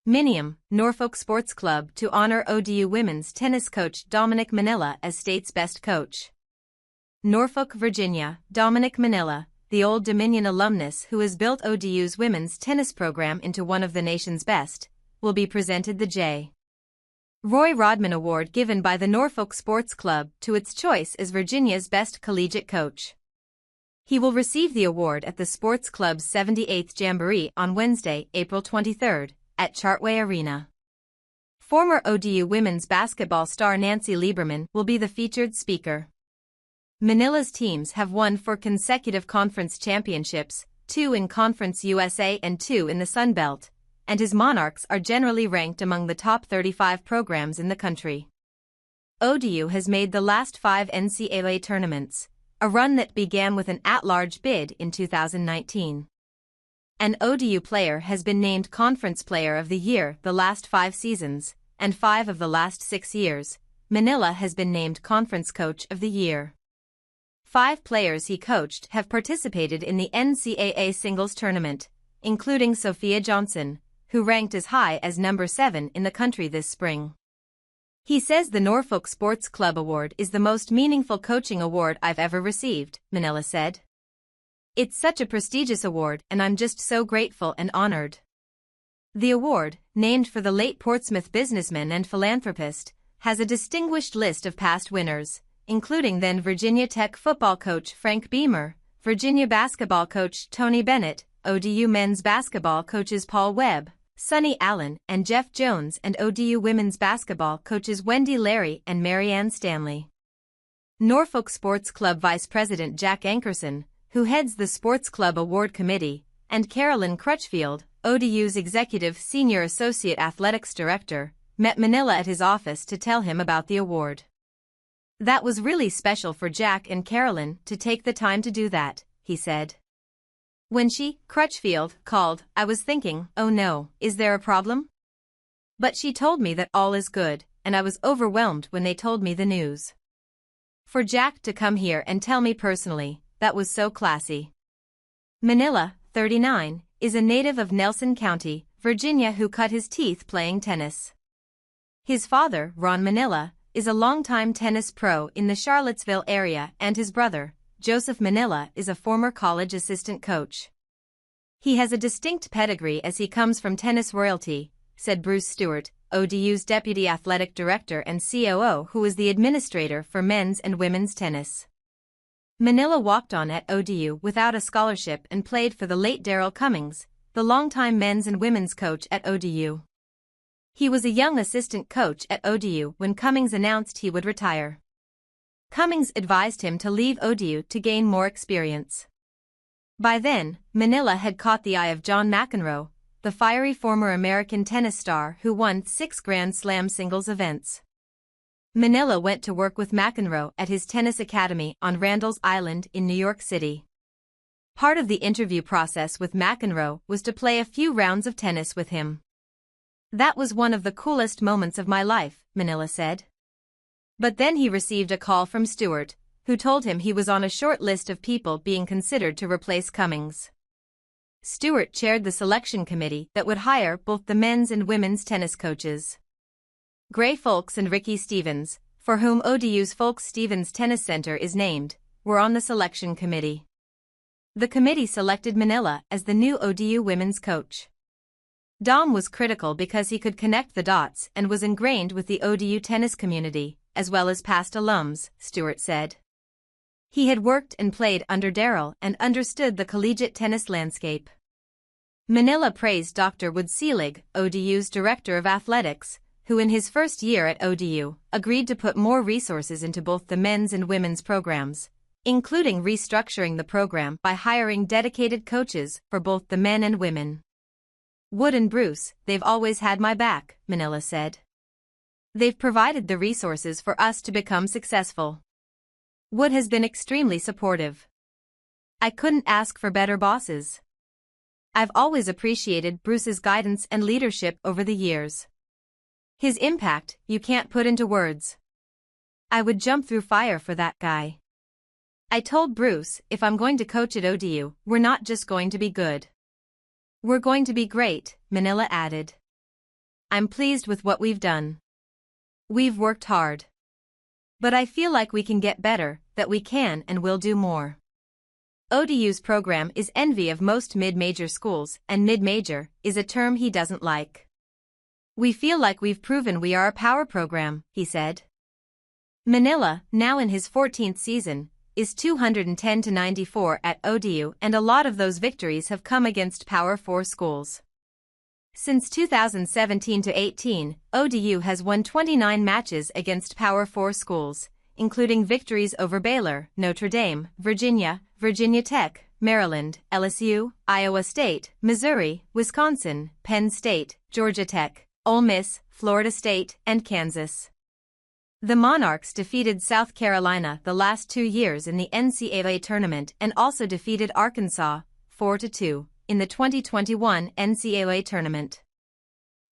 Minium, Norfolk Sports Club to honor ODU women's tennis coach Dominic Manilla as state's best coach. Norfolk, Virginia, Dominic Manilla, the Old Dominion alumnus who has built ODU's women's tennis program into one of the nation's best, will be presented the J. Roy Rodman Award given by the Norfolk Sports Club to its choice as Virginia's best collegiate coach. He will receive the award at the sports club's 78th Jamboree on Wednesday, April 23, at Chartway Arena. Former ODU women's basketball star Nancy Lieberman will be the featured speaker. Manilla's teams have won 4 consecutive conference championships, 2 in Conference USA and 2 in the Sun Belt, and his Monarchs are generally ranked among the top 35 programs in the country. ODU has made the last 5 NCAA tournaments, a run that began with an at-large bid in 2019. An ODU player has been named Conference Player of the Year the last 5 seasons, and 5 of the last 6 years. Manilla has been named Conference Coach of the Year. 5 players he coached have participated in the NCAA singles tournament, including Sophia Johnson, who ranked as high as number 7 in the country this spring. He says the Norfolk Sports Club Award is the most meaningful coaching award I've ever received, Manilla said. It's such a prestigious award and I'm just so grateful and honored. The award, named for the late Portsmouth businessman and philanthropist, has a distinguished list of past winners, including then Virginia Tech football coach Frank Beamer, Virginia basketball coach Tony Bennett, ODU men's basketball coaches Paul Webb, Sonny Allen and Jeff Jones, and ODU women's basketball coaches Wendy Larry and Marianne Stanley. Norfolk Sports Club Vice President Jack Ankerson, who heads the Sports Club Award Committee, and Carolyn Crutchfield, ODU's Executive Senior Associate Athletics Director, met Manilla at his office to tell him about the award. That was really special for Jack and Carolyn to take the time to do that, he said. When she, Crutchfield, called, I was thinking, oh no, is there a problem? But she told me that all is good, and I was overwhelmed when they told me the news. For Jack to come here and tell me personally, that was so classy. Manilla, 39, is a native of Nelson County, Virginia who cut his teeth playing tennis. His father, Ron Manilla, is a longtime tennis pro in the Charlottesville area, and his brother, Joseph Manilla, is a former college assistant coach. He has a distinct pedigree as he comes from tennis royalty, said Bruce Stewart, ODU's Deputy Athletic Director and COO who is the administrator for men's and women's tennis. Manilla walked on at ODU without a scholarship and played for the late Darrell Cummings, the longtime men's and women's coach at ODU. He was a young assistant coach at ODU when Cummings announced he would retire. Cummings advised him to leave ODU to gain more experience. By then, Manilla had caught the eye of John McEnroe, the fiery former American tennis star who won 6 Grand Slam singles events. Manilla went to work with McEnroe at his tennis academy on Randall's Island in New York City. Part of the interview process with McEnroe was to play a few rounds of tennis with him. That was one of the coolest moments of my life, Manilla said. But then he received a call from Stewart, who told him he was on a short list of people being considered to replace Cummings. Stewart chaired the selection committee that would hire both the men's and women's tennis coaches. Gray Folks and Ricky Stevens, for whom ODU's Folks-Stevens Tennis Center is named, were on the selection committee. The committee selected Manilla as the new ODU women's coach. Dom was critical because he could connect the dots and was ingrained with the ODU tennis community, as well as past alums, Stewart said. He had worked and played under Darrell and understood the collegiate tennis landscape. Manilla praised Dr. Wood Seelig, ODU's Director of Athletics, who in his first year at ODU, agreed to put more resources into both the men's and women's programs, including restructuring the program by hiring dedicated coaches for both the men and women. Wood and Bruce, they've always had my back, Manilla said. They've provided the resources for us to become successful. Wood has been extremely supportive. I couldn't ask for better bosses. I've always appreciated Bruce's guidance and leadership over the years. His impact, you can't put into words. I would jump through fire for that guy. I told Bruce, if I'm going to coach at ODU, we're not just going to be good. We're going to be great, Manilla added. I'm pleased with what we've done. We've worked hard. But I feel like we can get better, that we can and will do more. ODU's program is envy of most mid-major schools, and mid-major is a term he doesn't like. We feel like we've proven we are a power program, he said. Manilla, now in his 14th season, is 210-94 at ODU, and a lot of those victories have come against Power 4 schools. Since 2017-18, ODU has won 29 matches against Power 4 schools, including victories over Baylor, Notre Dame, Virginia, Virginia Tech, Maryland, LSU, Iowa State, Missouri, Wisconsin, Penn State, Georgia Tech, Ole Miss, Florida State, and Kansas. The Monarchs defeated South Carolina the last 2 years in the NCAA tournament and also defeated Arkansas, 4-2, in the 2021 NCAA tournament.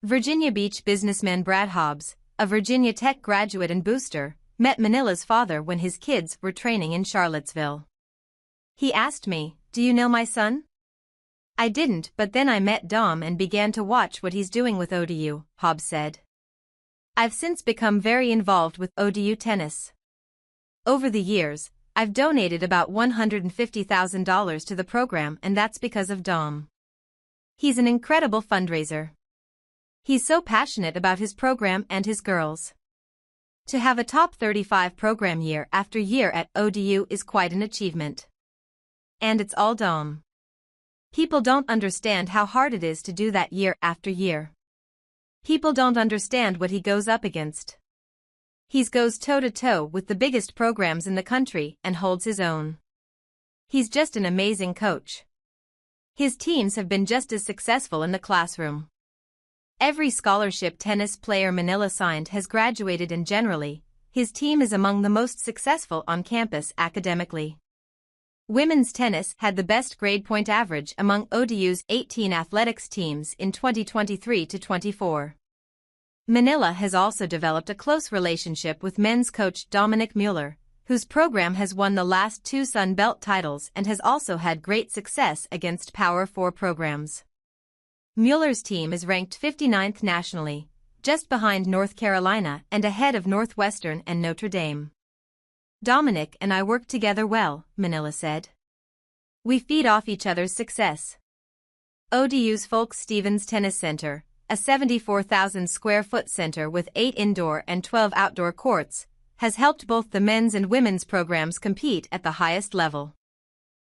Virginia Beach businessman Brad Hobbs, a Virginia Tech graduate and booster, met Manilla's father when his kids were training in Charlottesville. He asked me, "Do you know my son?" I didn't, but then I met Dom and began to watch what he's doing with ODU, Hobbs said. I've since become very involved with ODU tennis. Over the years, I've donated about $150,000 to the program, and that's because of Dom. He's an incredible fundraiser. He's so passionate about his program and his girls. To have a top 35 program year after year at ODU is quite an achievement. And it's all Dom. People don't understand how hard it is to do that year after year. People don't understand what he goes up against. He goes toe-to-toe with the biggest programs in the country and holds his own. He's just an amazing coach. His teams have been just as successful in the classroom. Every scholarship tennis player Manilla signed has graduated, and generally, his team is among the most successful on campus academically. Women's tennis had the best grade point average among ODU's 18 athletics teams in 2023-24. Manilla has also developed a close relationship with men's coach Dominic Manilla, whose program has won the last 2 Sun Belt titles and has also had great success against Power 4 programs. Mueller's team is ranked 59th nationally, just behind North Carolina and ahead of Northwestern and Notre Dame. Dominic and I work together well, Manilla said. We feed off each other's success. ODU's Folks Stevens Tennis Center, a 74,000-square-foot center with 8 indoor and 12 outdoor courts, has helped both the men's and women's programs compete at the highest level.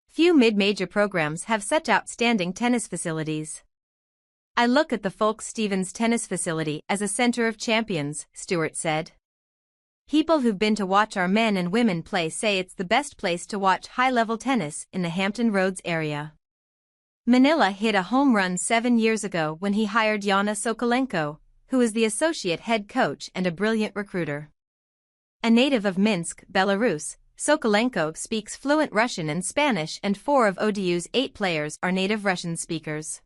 Few mid-major programs have such outstanding tennis facilities. I look at the Folks Stevens Tennis Facility as a center of champions, Stewart said. People who've been to watch our men and women play say it's the best place to watch high-level tennis in the Hampton Roads area. Manilla hit a home run 7 years ago when he hired Yana Sokolenko, who is the associate head coach and a brilliant recruiter. A native of Minsk, Belarus, Sokolenko speaks fluent Russian and Spanish, and 4 of ODU's 8 players are native Russian speakers.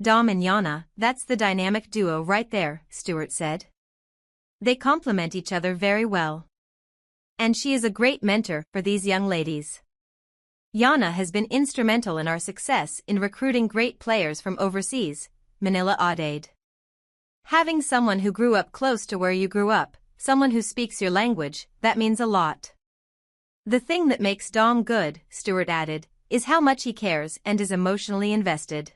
Dom and Yana, that's the dynamic duo right there, Stewart said. They complement each other very well. And she is a great mentor for these young ladies. Yana has been instrumental in our success in recruiting great players from overseas, Manilla added. Having someone who grew up close to where you grew up, someone who speaks your language, that means a lot. The thing that makes Dom good, Stewart added, is how much he cares and is emotionally invested.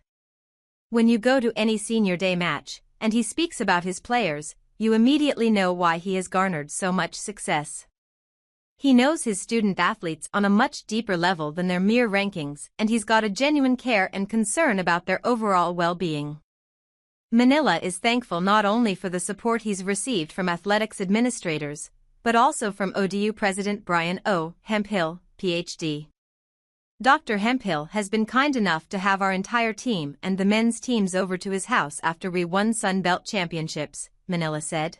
When you go to any senior day match, and he speaks about his players, you immediately know why he has garnered so much success. He knows his student athletes on a much deeper level than their mere rankings, and he's got a genuine care and concern about their overall well-being. Manilla is thankful not only for the support he's received from athletics administrators, but also from ODU President Brian O. Hemphill, Ph.D. Dr. Hemphill has been kind enough to have our entire team and the men's teams over to his house after we won Sun Belt championships, Manilla said.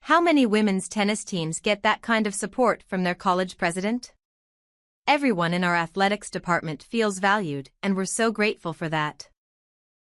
How many women's tennis teams get that kind of support from their college president? Everyone in our athletics department feels valued, and we're so grateful for that.